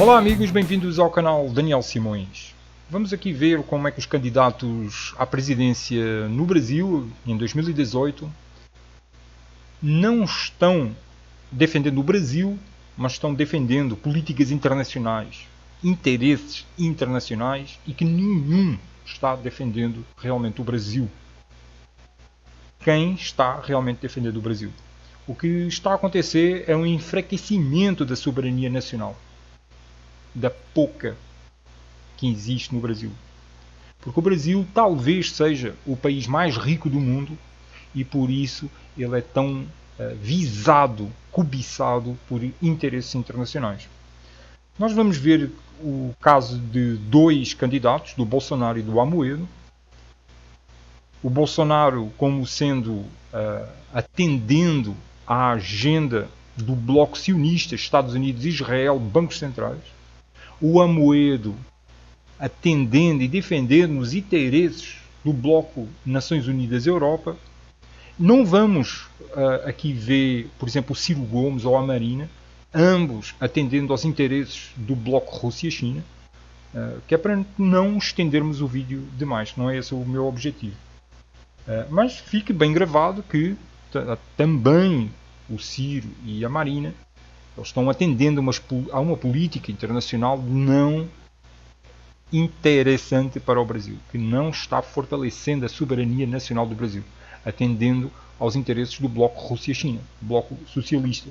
Olá amigos, bem-vindos ao canal Daniel Simões. Vamos aqui ver como é que os candidatos à presidência no Brasil, em 2018, não estão defendendo o Brasil, mas estão defendendo políticas internacionais, interesses internacionais, e que nenhum está defendendo realmente o Brasil. Quem está realmente defendendo o Brasil? O que está a acontecer é um enfraquecimento da soberania nacional, da pouca que existe no Brasil. Porque o Brasil talvez seja o país mais rico do mundo e por isso ele é tão visado, cobiçado por interesses internacionais. Nós vamos ver o caso de dois candidatos, do Bolsonaro e do Amoedo. O Bolsonaro como sendo atendendo à agenda do bloco sionista, Estados Unidos, Israel, bancos centrais. O Amoedo atendendo e defendendo os interesses do bloco Nações Unidas Europa. Não vamos aqui ver, por exemplo, o Ciro Gomes ou a Marina, ambos atendendo aos interesses do bloco Rússia-China, que é para não estendermos o vídeo demais, não é esse o meu objetivo. Mas fique bem gravado que também o Ciro e a Marina eles estão atendendo a uma política internacional não interessante para o Brasil, que não está fortalecendo a soberania nacional do Brasil, atendendo aos interesses do bloco Rússia-China, bloco socialista.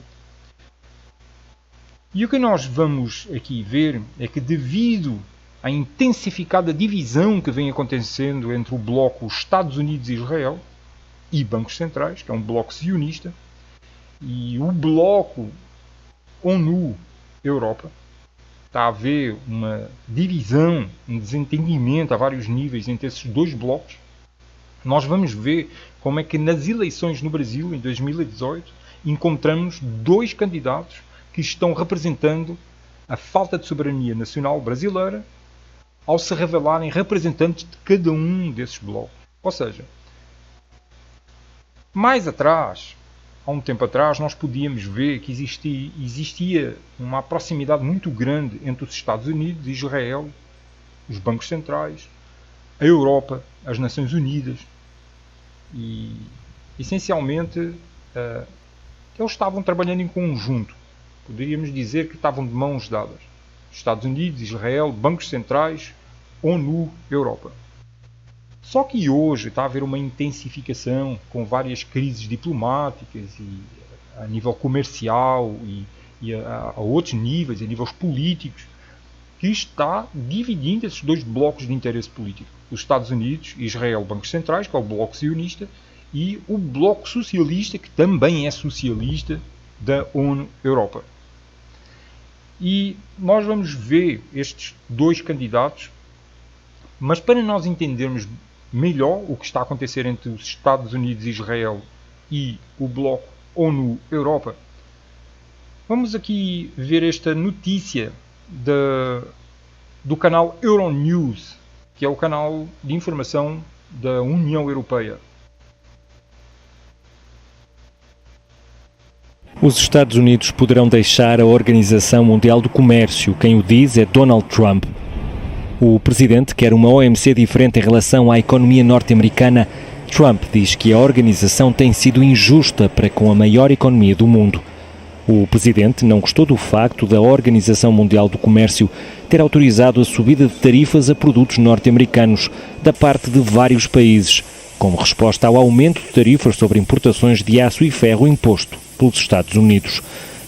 E o que nós vamos aqui ver é que devido à intensificada divisão que vem acontecendo entre o bloco Estados Unidos e Israel e bancos centrais, que é um bloco sionista, e o bloco ONU Europa, está a haver uma divisão, um desentendimento a vários níveis entre esses dois blocos. Nós vamos ver como é que nas eleições no Brasil, em 2018, encontramos dois candidatos que estão representando a falta de soberania nacional brasileira ao se revelarem representantes de cada um desses blocos. Ou seja, mais atrás, há um tempo atrás, nós podíamos ver que existia uma proximidade muito grande entre os Estados Unidos, Israel, os bancos centrais, a Europa, as Nações Unidas. E, essencialmente, eles estavam trabalhando em conjunto. Poderíamos dizer que estavam de mãos dadas. Estados Unidos, Israel, bancos centrais, ONU, Europa. Só que hoje está a haver uma intensificação com várias crises diplomáticas e a nível comercial e a outros níveis, a níveis políticos, que está dividindo esses dois blocos de interesse político. Os Estados Unidos, Israel, bancos centrais, que é o bloco sionista, e o bloco socialista, que também é socialista, da ONU Europa. E nós vamos ver estes dois candidatos, mas para nós entendermos melhor o que está a acontecer entre os Estados Unidos, Israel e o bloco ONU Europa, vamos aqui ver esta notícia do canal Euronews, que é o canal de informação da União Europeia. Os Estados Unidos poderão deixar a Organização Mundial do Comércio. Quem o diz é Donald Trump. O presidente quer uma OMC diferente em relação à economia norte-americana. Trump diz que a organização tem sido injusta para com a maior economia do mundo. O presidente não gostou do facto da Organização Mundial do Comércio ter autorizado a subida de tarifas a produtos norte-americanos da parte de vários países, como resposta ao aumento de tarifas sobre importações de aço e ferro imposto pelos Estados Unidos.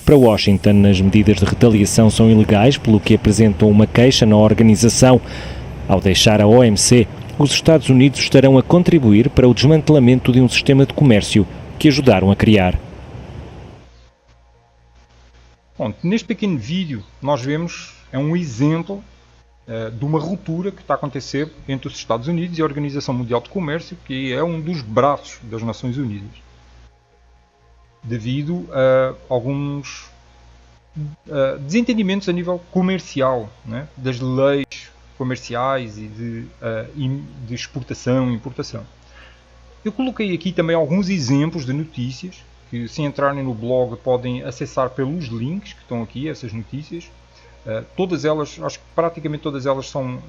Para Washington, as medidas de retaliação são ilegais, pelo que apresentam uma queixa na organização. Ao deixar a OMC, os Estados Unidos estarão a contribuir para o desmantelamento de um sistema de comércio que ajudaram a criar. Bom, neste pequeno vídeo nós vemos um exemplo de uma ruptura que está a acontecer entre os Estados Unidos e a Organização Mundial de Comércio, que é um dos braços das Nações Unidas, devido a alguns desentendimentos a nível comercial, né, das leis comerciais e de exportação e importação. Eu coloquei aqui também alguns exemplos de notícias que, se entrarem no blog, podem acessar pelos links que estão aqui, essas notícias, Todas elas, acho que praticamente todas elas são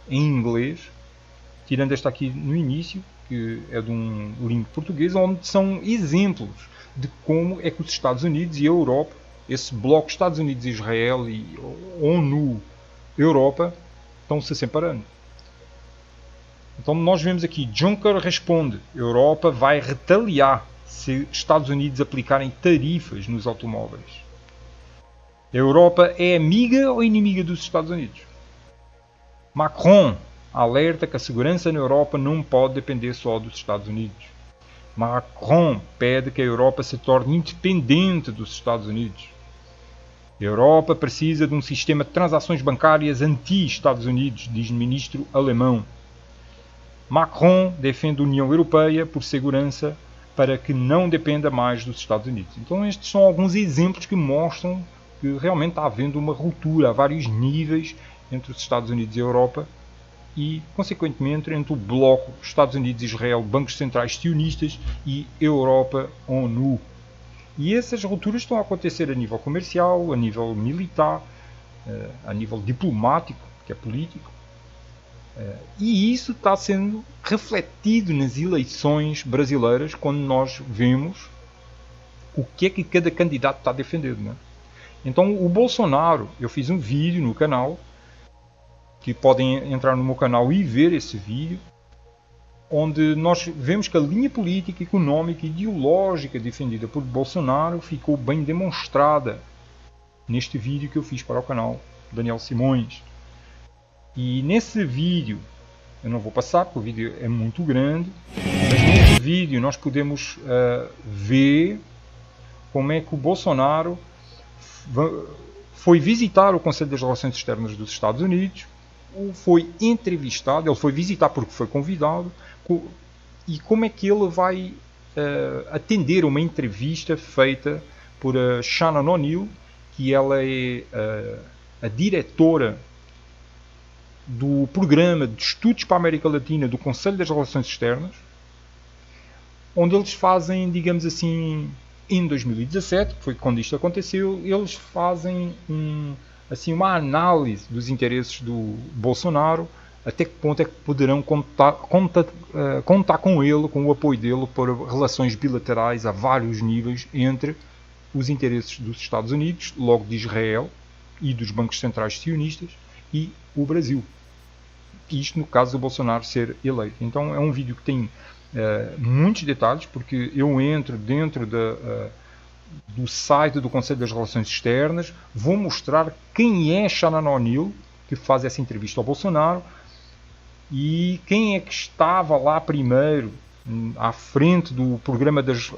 em inglês, tirando esta aqui no início, que é de um link português, onde são exemplos de como é que os Estados Unidos e a Europa, esse bloco Estados Unidos, Israel e ONU, Europa, estão-se separando. Então nós vemos aqui, Juncker responde, Europa vai retaliar se Estados Unidos aplicarem tarifas nos automóveis. A Europa é amiga ou inimiga dos Estados Unidos? Macron alerta que a segurança na Europa não pode depender só dos Estados Unidos. Macron pede que a Europa se torne independente dos Estados Unidos. A Europa precisa de um sistema de transações bancárias anti-Estados Unidos, diz o ministro alemão. Macron defende a União Europeia por segurança para que não dependa mais dos Estados Unidos. Então estes são alguns exemplos que mostram que realmente está havendo uma ruptura a vários níveis entre os Estados Unidos e a Europa e, consequentemente, entre o bloco Estados Unidos, Israel, bancos centrais sionistas e Europa, ONU. E essas rupturas estão a acontecer a nível comercial, a nível militar, a nível diplomático, que é político. E isso está sendo refletido nas eleições brasileiras, quando nós vemos o que é que cada candidato está defendendo, né? Então o Bolsonaro, eu fiz um vídeo no canal, que podem entrar no meu canal e ver esse vídeo, onde nós vemos que a linha política, económica e ideológica defendida por Bolsonaro ficou bem demonstrada neste vídeo que eu fiz para o canal Daniel Simões. E nesse vídeo, eu não vou passar porque o vídeo é muito grande, mas nesse vídeo nós podemos ver como é que o Bolsonaro foi visitar o Conselho das Relações Externas dos Estados Unidos, foi entrevistado, ele foi visitar porque foi convidado, e como é que ele vai atender uma entrevista feita por Shannon O'Neill, que ela é a diretora do Programa de Estudos para a América Latina do Conselho das Relações Externas, onde eles fazem, digamos assim, em 2017, que foi quando isto aconteceu, eles fazem uma análise dos interesses do Bolsonaro, até que ponto é que poderão contar com ele, com o apoio dele para relações bilaterais a vários níveis entre os interesses dos Estados Unidos, logo de Israel e dos bancos centrais sionistas, e o Brasil. Isto no caso do Bolsonaro ser eleito. Então é um vídeo que tem muitos detalhes, porque eu entro dentro do site do Conselho das Relações Externas, vou mostrar quem é Shannon O'Neill, que faz essa entrevista ao Bolsonaro, e quem é que estava lá primeiro, à frente do programa dos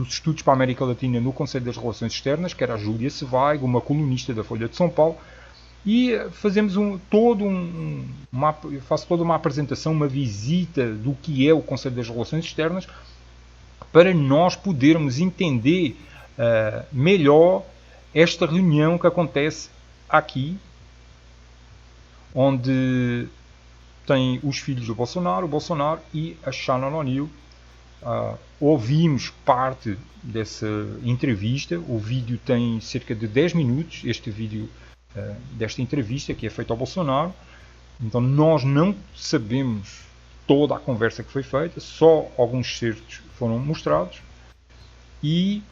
estudos para a América Latina no Conselho das Relações Externas, que era a Júlia Sevaigo, uma colunista da Folha de São Paulo, e fazemos faço toda uma apresentação, uma visita do que é o Conselho das Relações Externas, para nós podermos entender melhor esta reunião que acontece aqui, onde tem os filhos do Bolsonaro, o Bolsonaro e a Shannon O'Neill. Ouvimos parte dessa entrevista, o vídeo tem cerca de 10 minutos, este vídeo desta entrevista que é feita ao Bolsonaro. Então nós não sabemos toda a conversa que foi feita, só alguns certos foram mostrados, e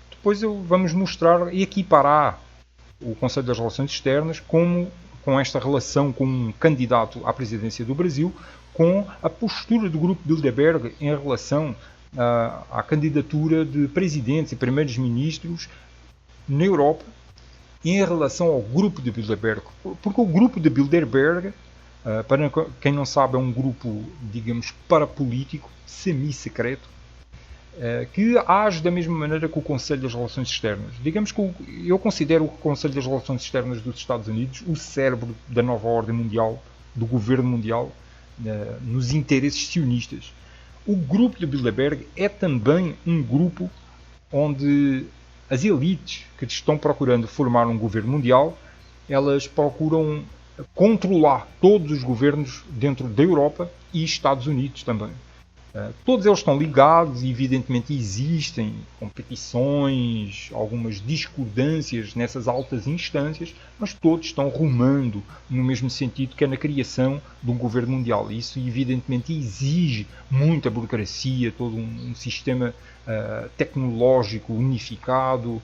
depois vamos mostrar e equiparar o Conselho das Relações Externas com esta relação com um candidato à presidência do Brasil, com a postura do Grupo Bilderberg em relação à candidatura de presidentes e primeiros ministros na Europa, em relação ao Grupo de Bilderberg. Porque o Grupo de Bilderberg, para quem não sabe, é um grupo, digamos, parapolítico, semi-secreto, que age da mesma maneira que o Conselho das Relações Externas. Digamos que eu considero o Conselho das Relações Externas dos Estados Unidos o cérebro da nova ordem mundial, do governo mundial, nos interesses sionistas. O Grupo de Bilderberg é também um grupo onde as elites que estão procurando formar um governo mundial, elas procuram controlar todos os governos dentro da Europa e Estados Unidos também. Todos eles estão ligados e, evidentemente, existem competições, algumas discordâncias nessas altas instâncias, mas todos estão rumando no mesmo sentido, que é na criação de um governo mundial. Isso, evidentemente, exige muita burocracia, todo um sistema tecnológico unificado,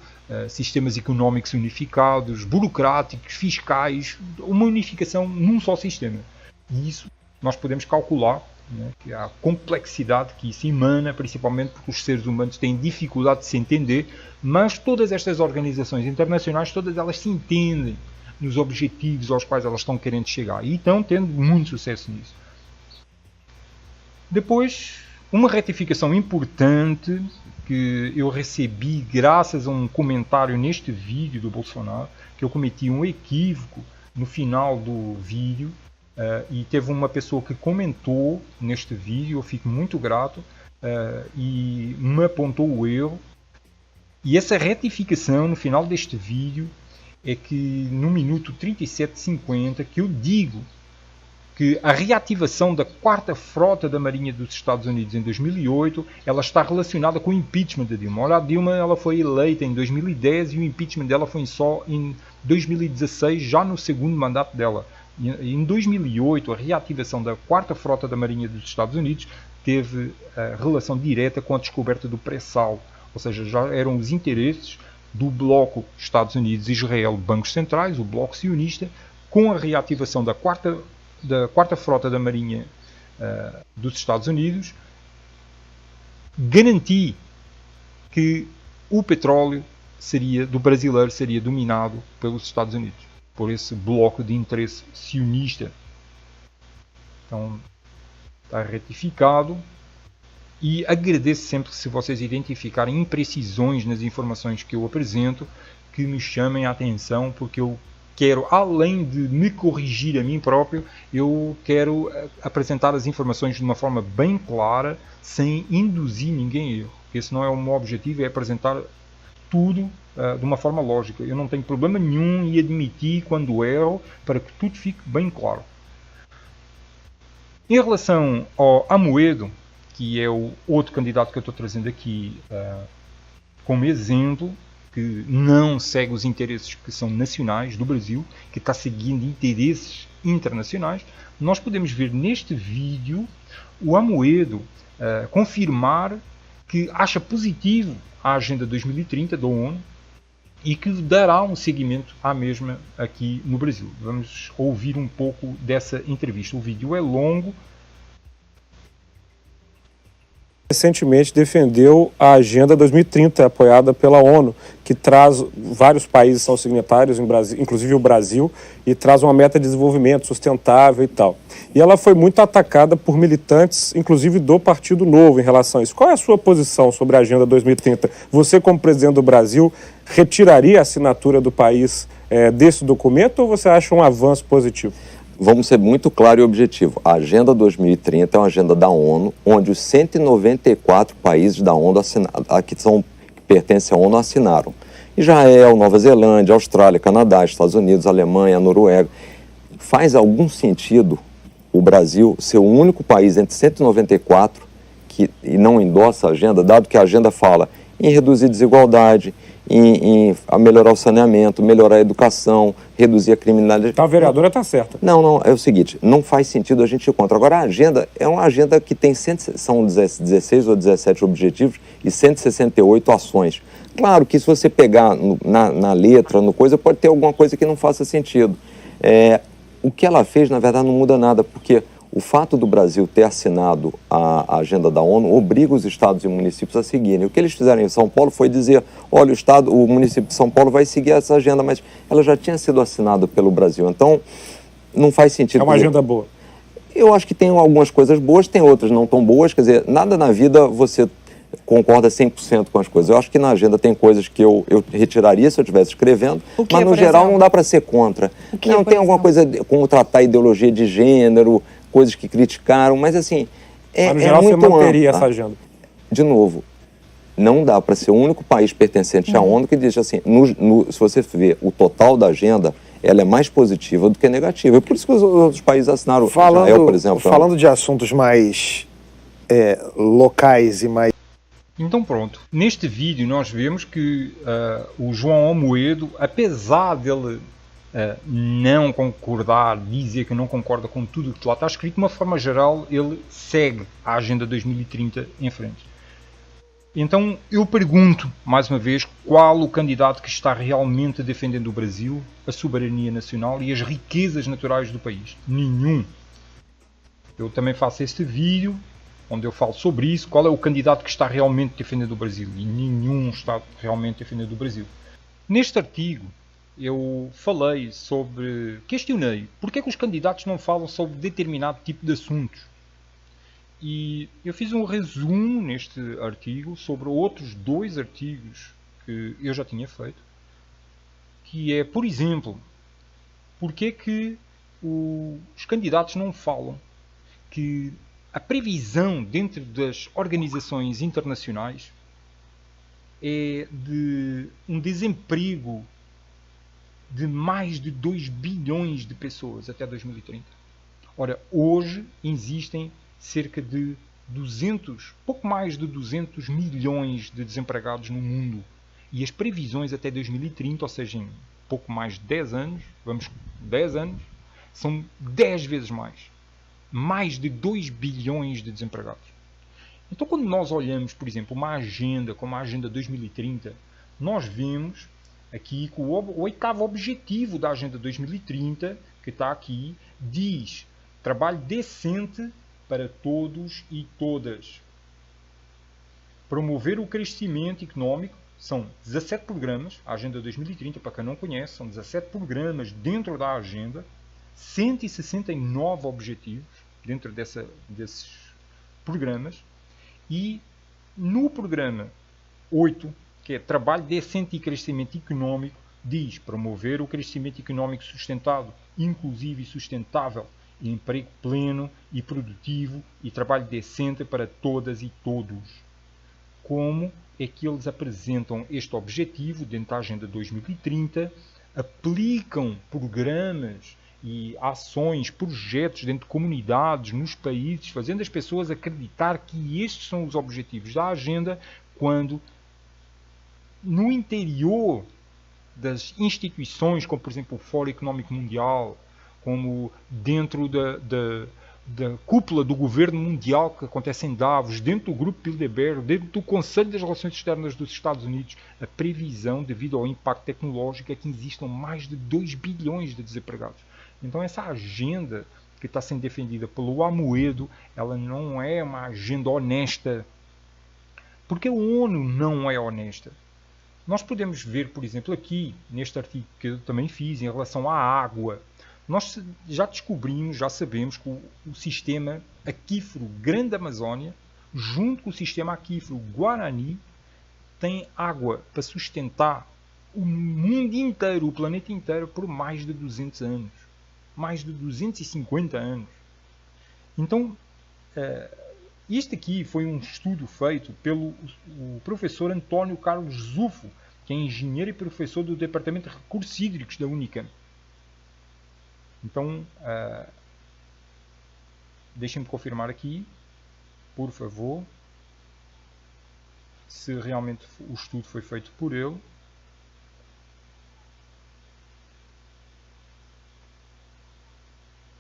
sistemas económicos unificados, burocráticos, fiscais, uma unificação num só sistema. E isso nós podemos calcular, né, que a complexidade que isso emana, principalmente porque os seres humanos têm dificuldade de se entender, mas todas estas organizações internacionais, todas elas se entendem nos objetivos aos quais elas estão querendo chegar e estão tendo muito sucesso nisso. Depois, uma retificação importante que eu recebi graças a um comentário neste vídeo do Bolsonaro, que eu cometi um equívoco no final do vídeo. E teve uma pessoa que comentou neste vídeo, eu fico muito grato, e me apontou o erro. E essa retificação no final deste vídeo é que no minuto 37:50 que eu digo que a reativação da 4ª Frota da Marinha dos Estados Unidos em 2008 ela está relacionada com o impeachment da Dilma. Ora, a Dilma ela foi eleita em 2010 e o impeachment dela foi só em 2016, já no segundo mandato dela. Em 2008, a reativação da 4ª Frota da Marinha dos Estados Unidos teve relação direta com a descoberta do pré-sal, ou seja, já eram os interesses do bloco Estados Unidos-Israel, bancos centrais, o bloco sionista, com a reativação da 4ª Frota da Marinha dos Estados Unidos, garantir que o petróleo do brasileiro seria dominado pelos Estados Unidos, por esse bloco de interesse sionista. Então, está retificado. E agradeço sempre se vocês identificarem imprecisões nas informações que eu apresento, que me chamem a atenção, porque eu quero, além de me corrigir a mim próprio, eu quero apresentar as informações de uma forma bem clara, sem induzir ninguém a erro. Esse não é o meu objetivo, é apresentar tudo de uma forma lógica. Eu não tenho problema nenhum em admitir quando erro, para que tudo fique bem claro. Em relação ao Amoedo, que é o outro candidato que eu estou trazendo aqui como exemplo, que não segue os interesses que são nacionais do Brasil, que está seguindo interesses internacionais, nós podemos ver neste vídeo o Amoedo confirmar que acha positivo a Agenda 2030 da ONU e que dará um seguimento à mesma aqui no Brasil. Vamos ouvir um pouco dessa entrevista. O vídeo é longo. Recentemente defendeu a Agenda 2030, apoiada pela ONU, que traz, vários países são signatários, inclusive o Brasil, e traz uma meta de desenvolvimento sustentável e tal. E ela foi muito atacada por militantes, inclusive do Partido Novo, em relação a isso. Qual é a sua posição sobre a Agenda 2030? Você, como presidente do Brasil, retiraria a assinatura do país desse documento ou você acha um avanço positivo? Vamos ser muito claro e objetivo. A Agenda 2030 é uma agenda da ONU, onde os 194 países da ONU que pertencem à ONU assinaram. Israel, Nova Zelândia, Austrália, Canadá, Estados Unidos, Alemanha, Noruega. Faz algum sentido o Brasil ser o único país entre 194 que não endossa a agenda, dado que a agenda fala em reduzir desigualdade, em melhorar o saneamento, melhorar a educação, reduzir a criminalidade. Então a vereadora está certa. Não, é o seguinte, não faz sentido a gente ir contra. Agora a agenda é uma agenda que tem são 16 ou 17 objetivos e 168 ações. Claro que se você pegar na letra, no coisa, pode ter alguma coisa que não faça sentido. O que ela fez, na verdade, não muda nada, porque o fato do Brasil ter assinado a agenda da ONU obriga os estados e municípios a seguirem. O que eles fizeram em São Paulo foi dizer, olha, o município de São Paulo vai seguir essa agenda, mas ela já tinha sido assinada pelo Brasil. Então, não faz sentido. É uma agenda boa. Eu acho que tem algumas coisas boas, tem outras não tão boas. Quer dizer, nada na vida você concorda 100% com as coisas. Eu acho que na agenda tem coisas que eu retiraria se eu estivesse escrevendo, mas no geral não dá para ser contra. Não tem alguma coisa como tratar a ideologia de gênero, coisas que criticaram, mas assim, mas no geral muito você manteria essa agenda. De novo, não dá para ser o único país pertencente à ONU que diz assim, se você ver o total da agenda, ela é mais positiva do que negativa. É por isso que os outros países assinaram. Israel, por exemplo. Falando de assuntos mais locais e mais... Então pronto, neste vídeo nós vemos que o João Amoedo, apesar dele não concordar, dizer que não concorda com tudo o que lá está escrito, de uma forma geral ele segue a Agenda 2030 em frente. Então eu pergunto, mais uma vez, qual o candidato que está realmente defendendo o Brasil, a soberania nacional e as riquezas naturais do país? Nenhum. Eu também faço este vídeo onde eu falo sobre isso, qual é o candidato que está realmente defendendo o Brasil, e nenhum está realmente defendendo o Brasil. Neste artigo eu falei sobre, questionei, porque é que os candidatos não falam sobre determinado tipo de assuntos. E eu fiz um resumo neste artigo sobre outros 2 artigos que eu já tinha feito, que é, por exemplo, porque é que os candidatos não falam que a previsão dentro das organizações internacionais é de um desemprego de mais de 2 bilhões de pessoas até 2030. Ora, hoje existem cerca de pouco mais de 200 milhões de desempregados no mundo. E as previsões até 2030, ou seja, em pouco mais de 10 anos, 10 anos, são 10 vezes mais. Mais de 2 bilhões de desempregados. Então, quando nós olhamos, por exemplo, uma agenda como a Agenda 2030, nós vemos aqui que o 8º objetivo da Agenda 2030, que está aqui, diz trabalho decente para todos e todas. Promover o crescimento económico, são 17 programas, a Agenda 2030, para quem não conhece, são 17 programas dentro da agenda, 169 objetivos dentro desses programas, e no programa 8, que é trabalho decente e crescimento económico, diz promover o crescimento económico sustentado, inclusivo e sustentável, emprego pleno e produtivo e trabalho decente para todas e todos. Como é que eles apresentam este objetivo dentro da Agenda 2030, aplicam programas e ações, projetos dentro de comunidades, nos países, fazendo as pessoas acreditar que estes são os objetivos da agenda, quando no interior das instituições, como por exemplo o Fórum Económico Mundial, como dentro da cúpula do governo mundial que acontece em Davos, dentro do Grupo Bilderberg, dentro do Conselho das Relações Externas dos Estados Unidos, a previsão, devido ao impacto tecnológico, é que existam mais de 2 bilhões de desempregados. Então essa agenda que está sendo defendida pelo Amoedo, ela não é uma agenda honesta. Porque a ONU não é honesta. Nós podemos ver, por exemplo, aqui, neste artigo que eu também fiz, em relação à água. Nós já descobrimos, já sabemos que o sistema aquífero Grande Amazônia, junto com o sistema aquífero Guarani, tem água para sustentar o mundo inteiro, o planeta inteiro, por mais de 200 anos. Mais de 250 anos. Então, este aqui foi um estudo feito pelo professor Antônio Carlos Zufo, que é engenheiro e professor do Departamento de Recursos Hídricos da Unicamp. Então, deixem-me confirmar aqui, por favor, se realmente o estudo foi feito por ele.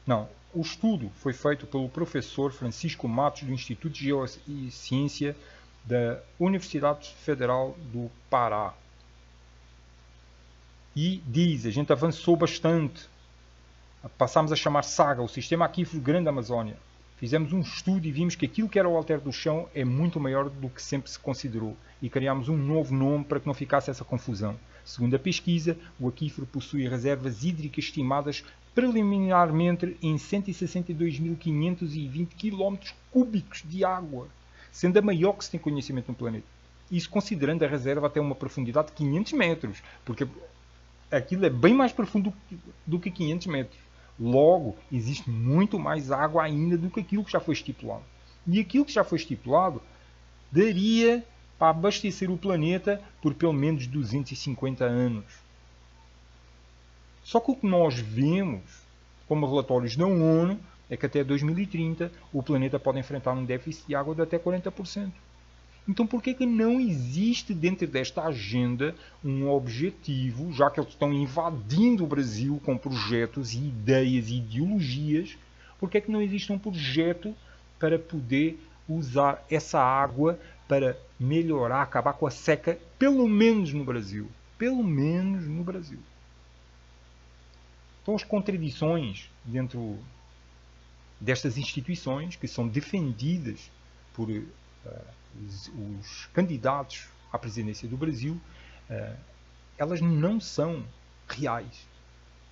Não, o estudo foi feito pelo professor Francisco Matos, do Instituto de Geociência da Universidade Federal do Pará. E diz, a gente avançou bastante. Passámos a chamar SAGA, o Sistema Aquífero Grande Amazônia. Fizemos um estudo e vimos que aquilo que era o alter do chão é muito maior do que sempre se considerou. E criámos um novo nome para que não ficasse essa confusão. Segundo a pesquisa, o aquífero possui reservas hídricas estimadas preliminarmente em 162.520 km cúbicos de água, sendo a maior que se tem conhecimento no planeta. Isso considerando a reserva até uma profundidade de 500 metros, porque aquilo é bem mais profundo do que 500 metros. Logo, existe muito mais água ainda do que aquilo que já foi estipulado. E aquilo que já foi estipulado daria para abastecer o planeta por pelo menos 250 anos. Só que o que nós vemos, como relatórios da ONU, é que até 2030 o planeta pode enfrentar um déficit de água de até 40%. Então por que não existe dentro desta agenda um objetivo, já que eles estão invadindo o Brasil com projetos, ideias e ideologias, por que não existe um projeto para poder usar essa água para melhorar, acabar com a seca, pelo menos no Brasil? Pelo menos no Brasil. Então as contradições dentro destas instituições que são defendidas por os candidatos à presidência do Brasil, elas não são reais.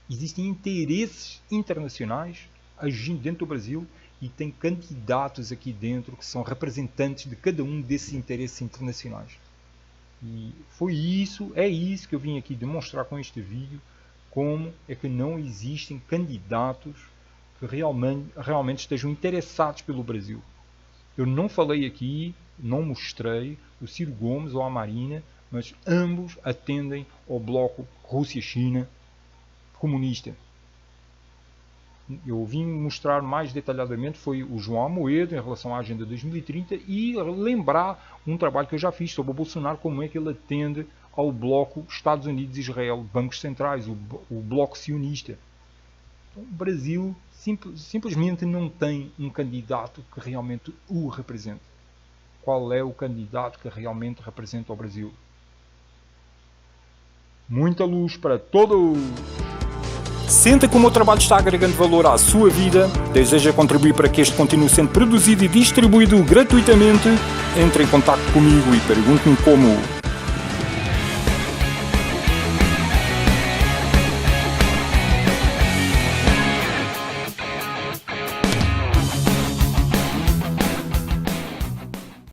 Existem interesses internacionais agindo dentro do Brasil e tem candidatos aqui dentro que são representantes de cada um desses interesses internacionais. E é isso que eu vim aqui demonstrar com este vídeo, como é que não existem candidatos que realmente estejam interessados pelo Brasil. Eu não falei aqui, não mostrei o Ciro Gomes ou a Marina, mas ambos atendem ao bloco Rússia-China comunista. Eu vim mostrar mais detalhadamente foi o João Amoedo em relação à Agenda 2030 e lembrar um trabalho que eu já fiz sobre o Bolsonaro, como é que ele atende ao bloco Estados Unidos-Israel, bancos centrais, o bloco sionista. Então, o Brasil simplesmente não tem um candidato que realmente o represente. Qual é o candidato que realmente representa o Brasil? Muita luz para todos! Sente como o trabalho está agregando valor à sua vida? Deseja contribuir para que este continue sendo produzido e distribuído gratuitamente? Entre em contato comigo e pergunte-me como.